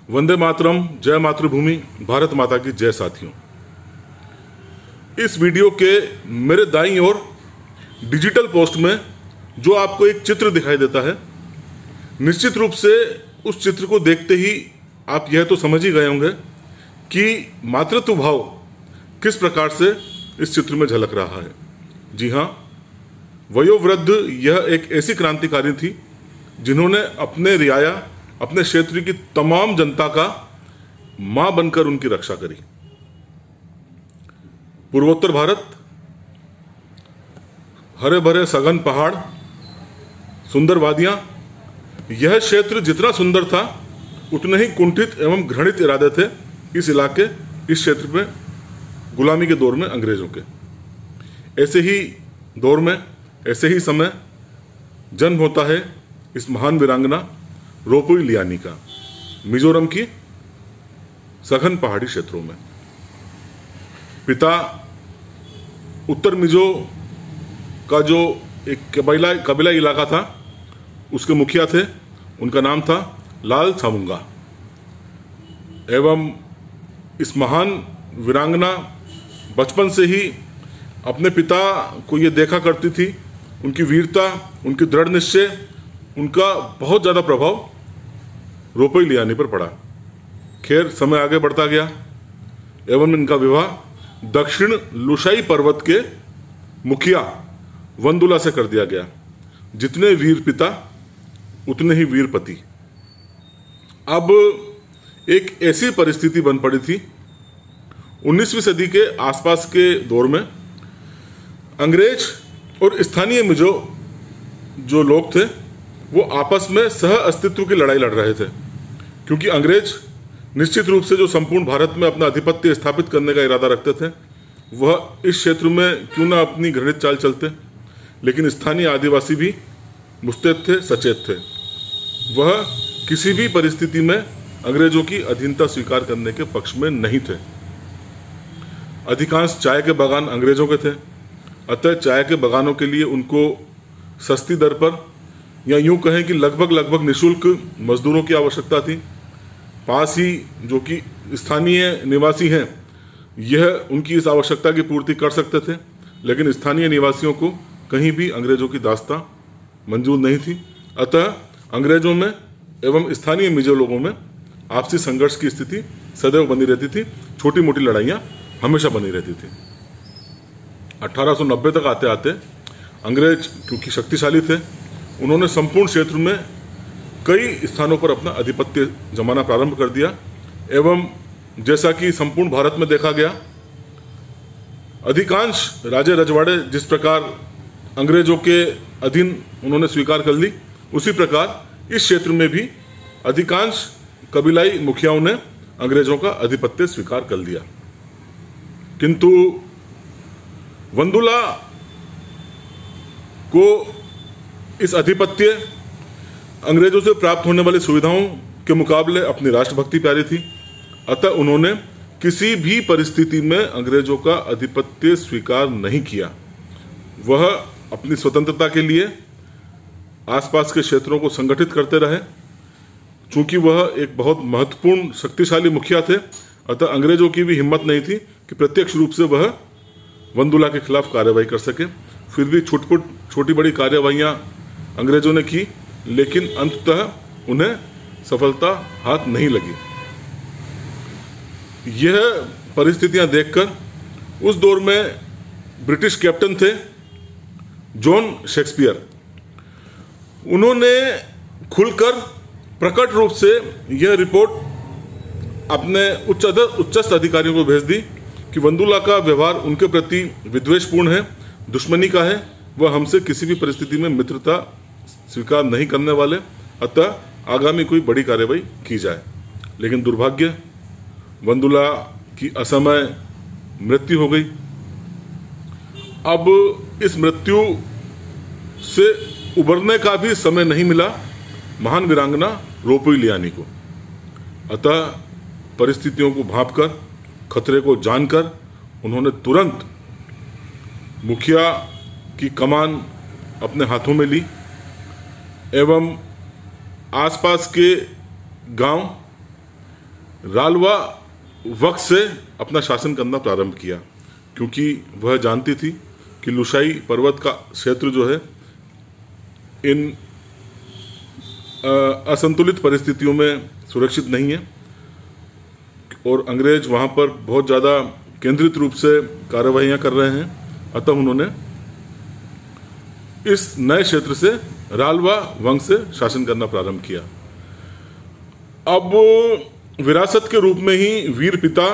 वंदे मातरम, जय मातृभूमि, भारत माता की जय। साथियों, इस वीडियो के मेरे दाईं ओर डिजिटल पोस्ट में जो आपको एक चित्र दिखाई देता है, निश्चित रूप से उस चित्र को देखते ही आप यह तो समझ ही गए होंगे कि मातृत्व भाव किस प्रकार से इस चित्र में झलक रहा है। जी हाँ, वयोवृद्ध यह एक ऐसी क्रांतिकारी थी जिन्होंने अपने रियाया, अपने क्षेत्र की तमाम जनता का मां बनकर उनकी रक्षा करी। पूर्वोत्तर भारत, हरे भरे सघन पहाड़, सुंदर वादियां, यह क्षेत्र जितना सुंदर था उतने ही कुंठित एवं घृणित इरादे थे इस इलाके, इस क्षेत्र में गुलामी के दौर में अंग्रेजों के। ऐसे ही दौर में, ऐसे ही समय जन्म होता है इस महान वीरांगना रोपुई लियानी का, मिजोरम की सघन पहाड़ी क्षेत्रों में। पिता उत्तर मिजो का जो एक कबीला इलाका था उसके मुखिया थे, उनका नाम था लाल छामुंगा। एवं इस महान वीरांगना बचपन से ही अपने पिता को ये देखा करती थी, उनकी वीरता, उनकी दृढ़ निश्चय, उनका बहुत ज़्यादा प्रभाव रोपुई लियानी पर पड़ा। खैर, समय आगे बढ़ता गया एवं इनका विवाह दक्षिण लुशाई पर्वत के मुखिया वंदुला से कर दिया गया। जितने वीर पिता उतने ही वीर पति। अब एक ऐसी परिस्थिति बन पड़ी थी 19वीं सदी के आसपास के दौर में, अंग्रेज और स्थानीय मिजो जो लोग थे वो आपस में सह अस्तित्व की लड़ाई लड़ रहे थे, क्योंकि अंग्रेज निश्चित रूप से जो संपूर्ण भारत में अपना आधिपत्य स्थापित करने का इरादा रखते थे वह इस क्षेत्र में क्यों ना अपनी घृणित चाल चलते, लेकिन स्थानीय आदिवासी भी मुस्तैद थे, सचेत थे। वह किसी भी परिस्थिति में अंग्रेजों की अधीनता स्वीकार करने के पक्ष में नहीं थे। अधिकांश चाय के बागान अंग्रेजों के थे, अतः चाय के बागानों के लिए उनको सस्ती दर पर, या यूं कहें कि लगभग निःशुल्क मजदूरों की आवश्यकता थी। पास ही जो कि स्थानीय निवासी हैं, यह उनकी इस आवश्यकता की पूर्ति कर सकते थे, लेकिन स्थानीय निवासियों को कहीं भी अंग्रेजों की दास्तां मंजूर नहीं थी। अतः अंग्रेजों में एवं स्थानीय मिजो लोगों में आपसी संघर्ष की स्थिति सदैव बनी रहती थी, छोटी मोटी लड़ाइयाँ हमेशा बनी रहती थी। 1890 तक आते आते अंग्रेज क्योंकि शक्तिशाली थे, उन्होंने संपूर्ण क्षेत्र में कई स्थानों पर अपना आधिपत्य जमाना प्रारंभ कर दिया। एवं जैसा कि संपूर्ण भारत में देखा गया, अधिकांश राजे रजवाड़े जिस प्रकार अंग्रेजों के अधीन उन्होंने स्वीकार कर ली, उसी प्रकार इस क्षेत्र में भी अधिकांश कबीलाई मुखियाओं ने अंग्रेजों का आधिपत्य स्वीकार कर लिया। किंतु वंदुला को इस आधिपत्य, अंग्रेजों से प्राप्त होने वाली सुविधाओं के मुकाबले अपनी राष्ट्रभक्ति प्यारी थी। अतः उन्होंने किसी भी परिस्थिति में अंग्रेजों का आधिपत्य स्वीकार नहीं किया। वह अपनी स्वतंत्रता के लिए आसपास के क्षेत्रों को संगठित करते रहे। चूंकि वह एक बहुत महत्वपूर्ण शक्तिशाली मुखिया थे, अतः अंग्रेजों की भी हिम्मत नहीं थी कि प्रत्यक्ष रूप से वह वंदुला के खिलाफ कार्रवाई कर सके। फिर भी छोटी बड़ी कार्रवाइयाँ अंग्रेजों ने की, लेकिन अंततः उन्हें सफलता हाथ नहीं लगी। यह परिस्थितियां देखकर उस दौर में ब्रिटिश कैप्टन थे जॉन शेक्सपियर, उन्होंने खुलकर प्रकट रूप से यह रिपोर्ट अपने उच्चस्थ अधिकारियों को भेज दी कि वंदुला का व्यवहार उनके प्रति विद्वेषपूर्ण है, दुश्मनी का है, वह हमसे किसी भी परिस्थिति में मित्रता स्वीकार नहीं करने वाले, अतः आगामी कोई बड़ी कार्रवाई की जाए। लेकिन दुर्भाग्य, वंदुला की असमय मृत्यु हो गई। अब इस मृत्यु से उबरने का भी समय नहीं मिला महान वीरांगना रोपुई लियानी को। अतः परिस्थितियों को भांपकर, खतरे को जानकर उन्होंने तुरंत मुखिया की कमान अपने हाथों में ली एवं आसपास के गांव रालवा वक्त से अपना शासन करना प्रारंभ किया, क्योंकि वह जानती थी कि लुशाई पर्वत का क्षेत्र जो है इन असंतुलित परिस्थितियों में सुरक्षित नहीं है और अंग्रेज वहां पर बहुत ज़्यादा केंद्रित रूप से कार्यवाहियां कर रहे हैं। अतः उन्होंने इस नए क्षेत्र से रालवा वंश से शासन करना प्रारंभ किया। अब विरासत के रूप में ही वीर पिता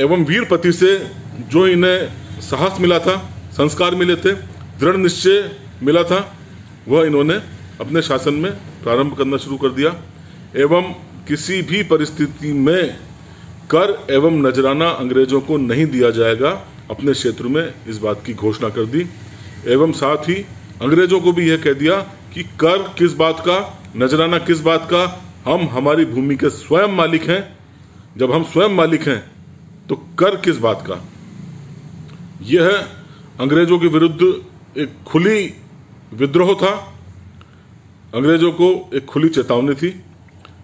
एवं वीर पति से जो इन्हें साहस मिला था, संस्कार मिले थे, दृढ़ निश्चय मिला था, वह इन्होंने अपने शासन में प्रारंभ करना शुरू कर दिया एवं किसी भी परिस्थिति में कर एवं नजराना अंग्रेजों को नहीं दिया जाएगा, अपने क्षेत्र में इस बात की घोषणा कर दी एवं साथ ही अंग्रेजों को भी यह कह दिया कि कर किस बात का, नजराना किस बात का, हम हमारी भूमि के स्वयं मालिक हैं। जब हम स्वयं मालिक हैं तो कर किस बात का। यह अंग्रेजों के विरुद्ध एक खुली विद्रोह था, अंग्रेजों को एक खुली चेतावनी थी।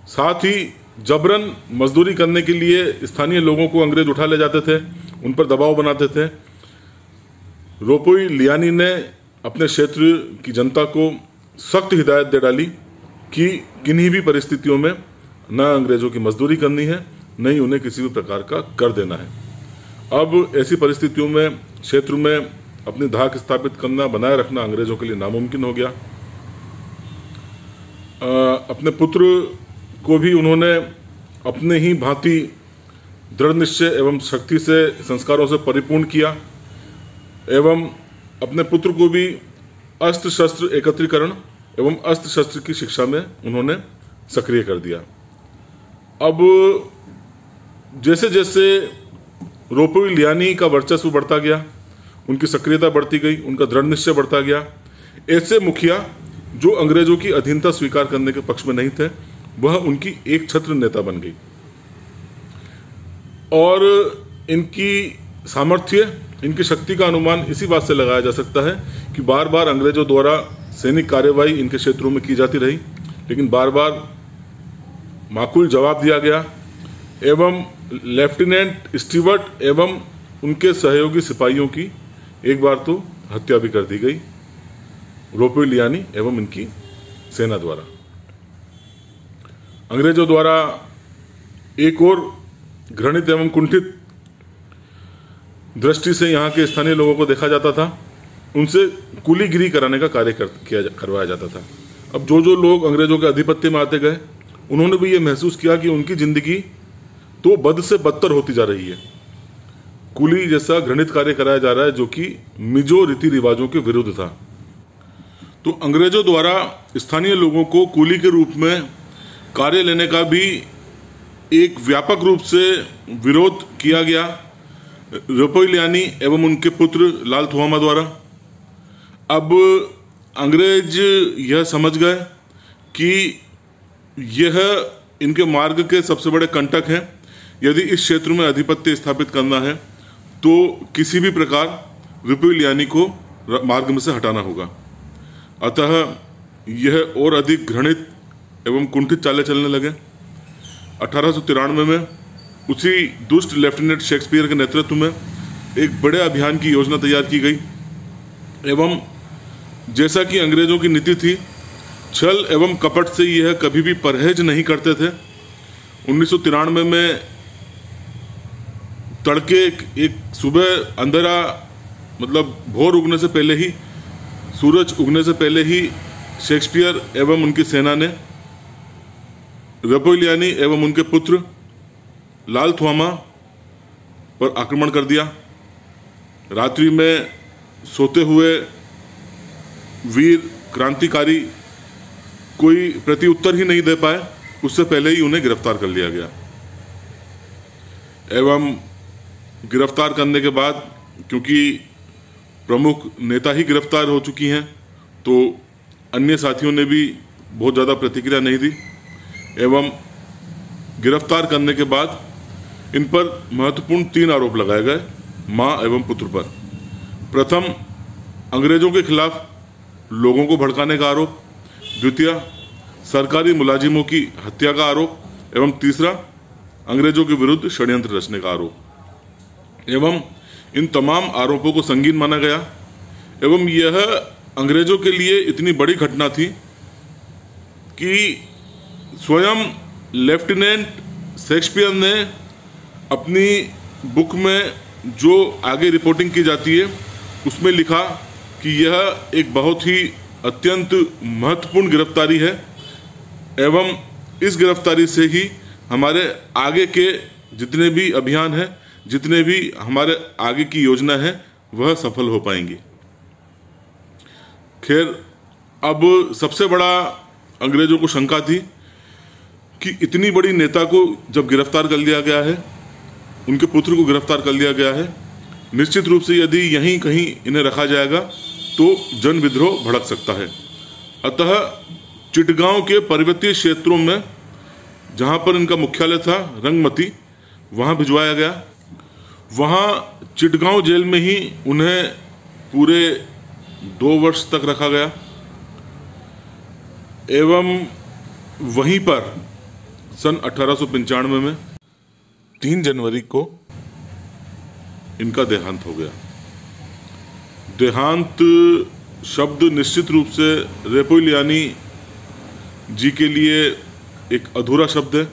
साथ ही जबरन मजदूरी करने के लिए स्थानीय लोगों को अंग्रेज उठा ले जाते थे, उन पर दबाव बनाते थे। रोपोई लियानी ने अपने क्षेत्र की जनता को सख्त हिदायत दे डाली कि किन्हीं भी परिस्थितियों में न अंग्रेजों की मजदूरी करनी है, न ही उन्हें किसी भी प्रकार का कर देना है। अब ऐसी परिस्थितियों में क्षेत्र में अपनी धाक स्थापित करना, बनाए रखना अंग्रेजों के लिए नामुमकिन हो गया। अपने पुत्र को भी उन्होंने अपने ही भांति दृढ़ निश्चय एवं शक्ति से, संस्कारों से परिपूर्ण किया एवं अपने पुत्र को भी अस्त्र शस्त्र एकत्रीकरण एवं अस्त्र शस्त्र की शिक्षा में उन्होंने सक्रिय कर दिया। अब जैसे जैसे रोपोई लियानी का वर्चस्व बढ़ता गया, उनकी सक्रियता बढ़ती गई, उनका दृढ़ निश्चय बढ़ता गया, ऐसे मुखिया जो अंग्रेजों की अधीनता स्वीकार करने के पक्ष में नहीं थे, वह उनकी एक छत्र नेता बन गई। और इनकी सामर्थ्य, इनकी शक्ति का अनुमान इसी बात से लगाया जा सकता है कि बार बार अंग्रेजों द्वारा सैनिक कार्यवाही इनके क्षेत्रों में की जाती रही, लेकिन बार बार माकूल जवाब दिया गया एवं लेफ्टिनेंट स्टीवर्ट एवं उनके सहयोगी सिपाहियों की एक बार तो हत्या भी कर दी गई रोपोई लियानी एवं इनकी सेना द्वारा। अंग्रेजों द्वारा एक और घृणित एवं कुंठित दृष्टि से यहाँ के स्थानीय लोगों को देखा जाता था, उनसे कुलीगिरी कराने का कार्य करवाया जाता था। अब जो जो लोग अंग्रेजों के आधिपत्य में आते गए, उन्होंने भी ये महसूस किया कि उनकी जिंदगी तो बद से बदतर होती जा रही है। कुली जैसा घृणित कार्य कराया जा रहा है जो कि मिजो रीति रिवाजों के विरुद्ध था। तो अंग्रेजों द्वारा स्थानीय लोगों को कुली के रूप में कार्य लेने का भी एक व्यापक रूप से विरोध किया गया रोपोई लियानी एवं उनके पुत्र लाल थुआमा द्वारा। अब अंग्रेज यह समझ गए कि यह इनके मार्ग के सबसे बड़े कंटक हैं। यदि इस क्षेत्र में आधिपत्य स्थापित करना है तो किसी भी प्रकार रोपोई लियानी को मार्ग में से हटाना होगा। अतः यह और अधिक घृणित एवं कुंठित चालें चलने लगे। 1893 में उसी दुष्ट लेफ्टिनेंट शेक्सपियर के नेतृत्व में एक बड़े अभियान की योजना तैयार की गई एवं जैसा कि अंग्रेजों की नीति थी, छल एवं कपट से यह कभी भी परहेज नहीं करते थे। 1993 में तड़के एक सुबह अंधेरा, मतलब भोर उगने से पहले ही, सूरज उगने से पहले ही शेक्सपियर एवं उनकी सेना ने रोपोई लियानी एवं उनके पुत्र लाल थुआमा पर आक्रमण कर दिया। रात्रि में सोते हुए वीर क्रांतिकारी कोई प्रत्युत्तर ही नहीं दे पाए, उससे पहले ही उन्हें गिरफ्तार कर लिया गया। एवं गिरफ्तार करने के बाद, क्योंकि प्रमुख नेता ही गिरफ्तार हो चुकी हैं, तो अन्य साथियों ने भी बहुत ज़्यादा प्रतिक्रिया नहीं दी एवं गिरफ्तार करने के बाद इन पर महत्वपूर्ण 3 आरोप लगाए गए मां एवं पुत्र पर। प्रथम, अंग्रेजों के खिलाफ लोगों को भड़काने का आरोप। द्वितीय, सरकारी मुलाजिमों की हत्या का आरोप। एवं तीसरा, अंग्रेजों के विरुद्ध षड्यंत्र रचने का आरोप एवं इन तमाम आरोपों को संगीन माना गया एवं यह अंग्रेजों के लिए इतनी बड़ी घटना थी कि स्वयं लेफ्टिनेंट शेक्सपियर ने अपनी बुक में जो आगे रिपोर्टिंग की जाती है उसमें लिखा कि यह एक बहुत ही अत्यंत महत्वपूर्ण गिरफ्तारी है एवं इस गिरफ्तारी से ही हमारे आगे के जितने भी अभियान हैं, जितने भी हमारे आगे की योजना है वह सफल हो पाएंगी। खैर, अब सबसे बड़ा अंग्रेजों को शंका थी कि इतनी बड़ी नेता को जब गिरफ्तार कर लिया गया है, उनके पुत्र को गिरफ्तार कर लिया गया है, निश्चित रूप से यदि यहीं कहीं इन्हें रखा जाएगा तो जन विद्रोह भड़क सकता है। अतः चिटगांव के पर्वतीय क्षेत्रों में जहां पर इनका मुख्यालय था रंगमती, वहां भिजवाया गया। वहां चिटगांव जेल में ही उन्हें पूरे 2 वर्ष तक रखा गया एवं वहीं पर सन 1895 में 3 जनवरी को इनका देहांत हो गया। देहांत शब्द निश्चित रूप से रेपोलियानी जी के लिए एक अधूरा शब्द है।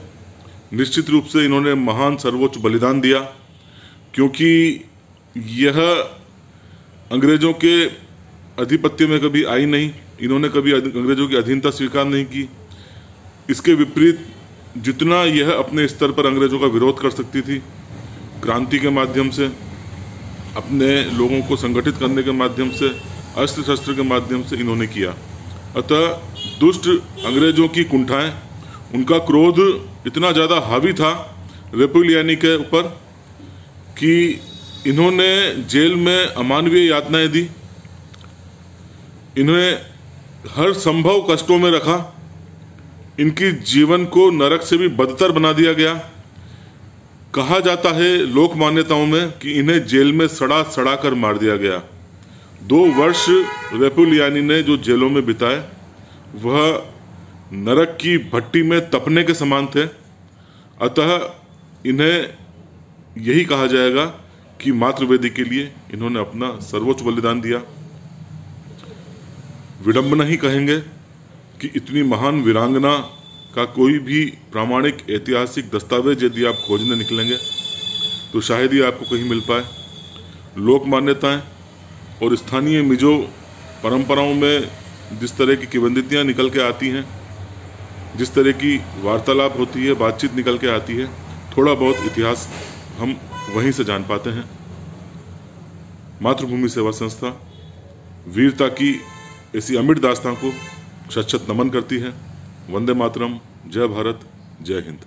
निश्चित रूप से इन्होंने महान सर्वोच्च बलिदान दिया, क्योंकि यह अंग्रेजों के आधिपत्य में कभी आई नहीं, इन्होंने कभी अंग्रेजों की अधीनता स्वीकार नहीं की। इसके विपरीत जितना यह अपने स्तर पर अंग्रेजों का विरोध कर सकती थी, क्रांति के माध्यम से, अपने लोगों को संगठित करने के माध्यम से, अस्त्र शस्त्र के माध्यम से इन्होंने किया। अतः दुष्ट अंग्रेजों की कुंठाएं, उनका क्रोध इतना ज़्यादा हावी था रेपोलियानी के ऊपर कि इन्होंने जेल में अमानवीय यातनाएं दी, इन्हें हर संभव कष्टों में रखा, इनकी जीवन को नरक से भी बदतर बना दिया गया। कहा जाता है लोक मान्यताओं में कि इन्हें जेल में सड़ा सड़ा कर मार दिया गया। 2 वर्ष रेपोलियानी ने जो जेलों में बिताए वह नरक की भट्टी में तपने के समान थे। अतः इन्हें यही कहा जाएगा कि मातृवेदी के लिए इन्होंने अपना सर्वोच्च बलिदान दिया। विडंबना ही कहेंगे कि इतनी महान वीरांगना का कोई भी प्रामाणिक ऐतिहासिक दस्तावेज यदि आप खोजने निकलेंगे तो शायद ही आपको कहीं मिल पाए। लोक मान्यताएं और स्थानीय मिजो परंपराओं में जिस तरह की किंवदंतियां निकल के आती हैं, जिस तरह की वार्तालाप होती है, बातचीत निकल के आती है, थोड़ा बहुत इतिहास हम वहीं से जान पाते हैं। मातृभूमि सेवा संस्था वीरता की ऐसी अमिट दास्तां को शत-शत नमन करती है। वंदे मातरम, जय भारत, जय हिंद।